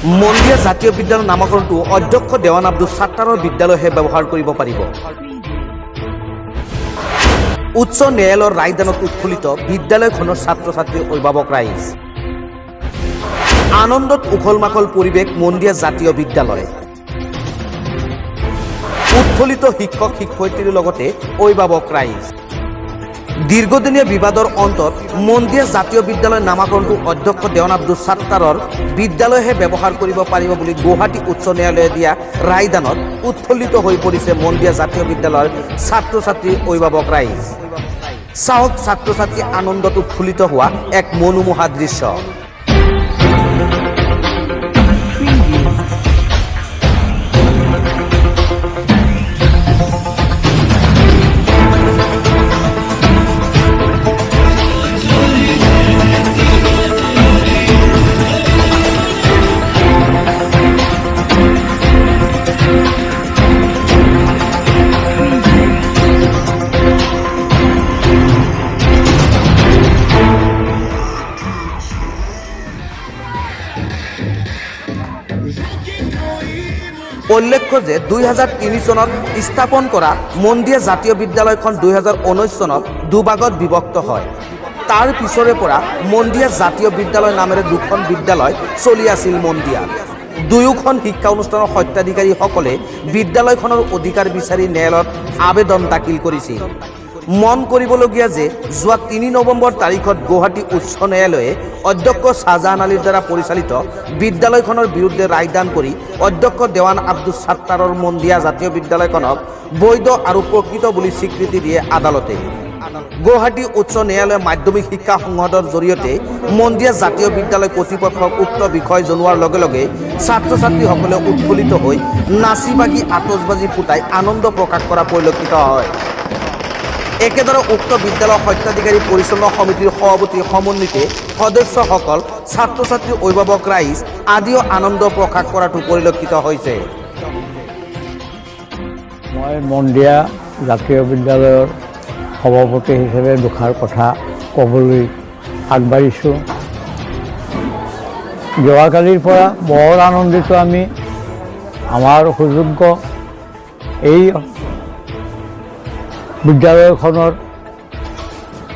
মন্দিয়া জাতীয় বিদ্যালয় নামকৰণটো অধ্যক্ষ দেৱান আব্দুল সাত্তাৰৰ বিদ্যালয়হে ব্যৱহাৰ কৰিব পাৰিব। উচ্চ ন্যায়ালয়ৰ ৰায়দানত উৎফুল্লিত বিদ্যালয়খনৰ ছাত্ৰ ছাত্ৰী অভিভাৱক ৰাইজ। আনন্দত উখল মাখল পৰিৱেশ মন্দিয়া জাতীয় বিদ্যালয়। উৎফুল্লিত শিক্ষক শিক্ষয়িত্ৰীৰ লগতে অভিভাৱক ৰাইজ। দীৰ্ঘদিনীয়া বিবাদৰ অন্তত মন্দিয়া জাতীয় বিদ্যালয় নামকৰণটো অধ্যক্ষ দেৱান আব্দুল সাত্তাৰৰ বিদ্যালয়হে ব্যৱহাৰ কৰিব পাৰিব বুলি গুৱাহাটী উচ্চ ন্যায়ালয়ে দিয়া ৰায়দানত উৎফুল্লিত হৈ পৰিছে মন্দিয়া জাতীয় বিদ্যালয়ৰ ছাত্ৰ ছাত্ৰী অভিভাৱক ৰাইজ। চাওক ছাত্ৰ ছাত্ৰী আনন্দত উৎফুল্লিত হোৱা এক মনোমোহা দৃশ্য। উল্লেখ্য যে 2003 চনত স্থাপন কৰা মন্দিয়া জাতীয় বিদ্যালয়খন 2019 চনত দুভাগত বিভক্ত হয়। তাৰ পিছৰে পৰা মন্দিয়া জাতীয় বিদ্যালয় নামেৰে দুখন বিদ্যালয় চলি আছিল মন্দিয়াত। দুয়োখন শিক্ষা অনুষ্ঠানৰ সত্ত্বাধিকাৰীসকলে বিদ্যালয়খনৰ অধিকাৰ বিচাৰি ন্যায়ালয়ত আবেদন দাখিল কৰিছিল। মন কৰিবলগীয়া যে যোৱা 3 নৱেম্বৰ তাৰিখত গুৱাহাটী উচ্চ ন্যায়ালয়ে অধ্যক্ষ শাহজাহান আলীৰ দ্বাৰা পৰিচালিত বিদ্যালয়খনৰ বিৰুদ্ধে ৰায়দান কৰি অধ্যক্ষ দেৱান আব্দুল সাত্তাৰৰ মন্দিয়া জাতীয় বিদ্যালয়খনক বৈধ আৰু প্ৰকৃত বুলি স্বীকৃতি দিয়ে আদালতে। গুৱাহাটী উচ্চ ন্যায়ালয়ে মাধ্যমিক শিক্ষা সংসদৰ জৰিয়তে মন্দিয়া জাতীয় বিদ্যালয় কৰ্তৃপক্ষক উক্ত বিষয় জনোৱাৰ লগে লগে ছাত্ৰ ছাত্ৰীসকলে উৎফুল্লিত হৈ নাচি বাগি আতচবাজি ফুটাই আনন্দ প্ৰকাশ কৰা পৰিলক্ষিত হয়। একেদৰে উক্ত বিদ্যালয় সত্ত্বাধিকাৰী পৰিচালনা সমিতিৰ সভাপতি সমন্বিতে সদস্যসকল ছাত্ৰ ছাত্ৰী অভিভাৱক ৰাইজ আদিও আনন্দ প্ৰকাশ কৰাটো পৰিলক্ষিত হৈছে। মই মন্দিয়া জাতীয় বিদ্যালয়ৰ সভাপতি হিচাপে দুষাৰ কথা ক'বলৈ আগবাঢ়িছোঁ। যোৱাকালিৰ পৰা বৰ আনন্দিত আমি। আমাৰ সুযোগ্য এই বিদ্যালয়খনৰ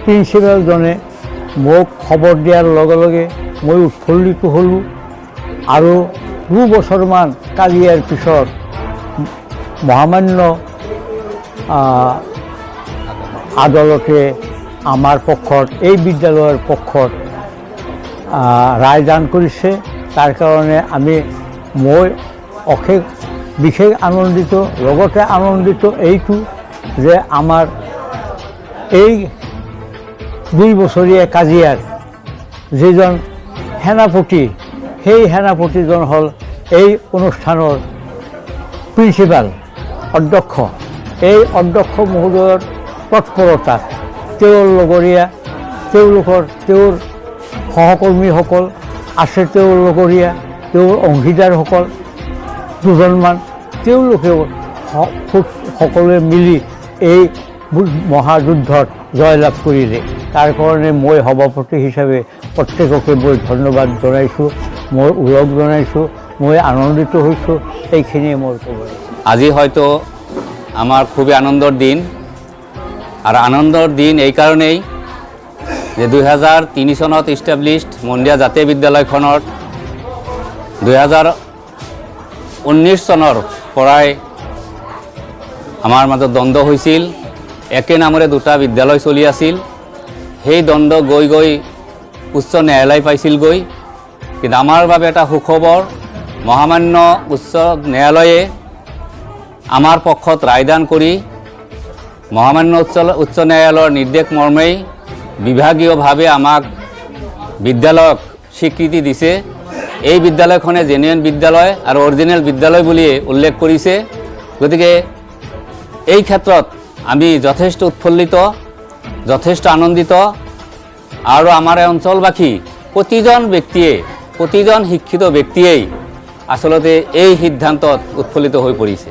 প্ৰিন্সিপালজনে মোক খবৰ দিয়াৰ লগে লগে মই উৎফুল্লিত হ'লোঁ আৰু 2 বছৰমান কালিয়াৰ পিছত মহামান্য আদালতে আমাৰ পক্ষত এই বিদ্যালয়ৰ পক্ষত ৰায়দান কৰিছে। তাৰ কাৰণে মই বিশেষ আনন্দিত। লগতে আনন্দিত এইটো যে আমাৰ এই 2 বছৰীয়া কাজিয়াৰ যিজন সেনাপতি, সেই সেনাপতিজন হ'ল এই অনুষ্ঠানৰ প্ৰিন্সিপাল অধ্যক্ষ। এই অধ্যক্ষ মহোদয়ৰ তৎপৰতাত তেওঁৰ লগৰীয়া তেওঁৰ সহকৰ্মীসকল আছে, তেওঁৰ লগৰীয়া তেওঁৰ অংশীদাৰসকল দুজনমান, তেওঁলোকেও সকলোৱে মিলি এই মহাযুদ্ধত জয়লাভ কৰিলে। তাৰ কাৰণে মই সভাপতি হিচাপে প্ৰত্যেককে মই ধন্যবাদ জনাইছোঁ, মই ওলগ জনাইছোঁ, মই আনন্দিত হৈছোঁ। এইখিনিয়ে মোৰ ক'ব। আজি হয়তো আমাৰ খুবই আনন্দৰ দিন। আৰ আনন্দৰ দিন এই কাৰণেই যে 2003 চনত ইষ্টাবলিছড মন্দিয়া জাতীয় বিদ্যালয়খনৰ 2019 চনৰ পৰাই আমাৰ মাজত দ্বন্দ্ব হৈছিল। একে নামৰে 2টা বিদ্যালয় চলি আছিল। সেই দ্বন্দ্ব গৈ উচ্চ ন্যায়ালয় পাইছিলগৈ। কিন্তু আমাৰ বাবে এটা সুখবৰ, মহামান্য উচ্চ ন্যায়ালয়ে আমাৰ পক্ষত ৰায়দান কৰি মহামান্য উচ্চ ন্যায়ালয়ৰ নিৰ্দেশ মৰ্মেই বিভাগীয়ভাৱে আমাক বিদ্যালয়ক স্বীকৃতি দিছে। এই বিদ্যালয়খনে জেনুইন বিদ্যালয় আৰু অৰিজিনেল বিদ্যালয় বুলিয়ে উল্লেখ কৰিছে। গতিকে এই ক্ষেত্ৰত আমি যথেষ্ট উৎফুল্লিত, যথেষ্ট আনন্দিত। আৰু আমাৰ এই অঞ্চলবাসী প্ৰতিজন শিক্ষিত ব্যক্তিয়েই আচলতে এই সিদ্ধান্তত উৎফুল্লিত হৈ পৰিছে।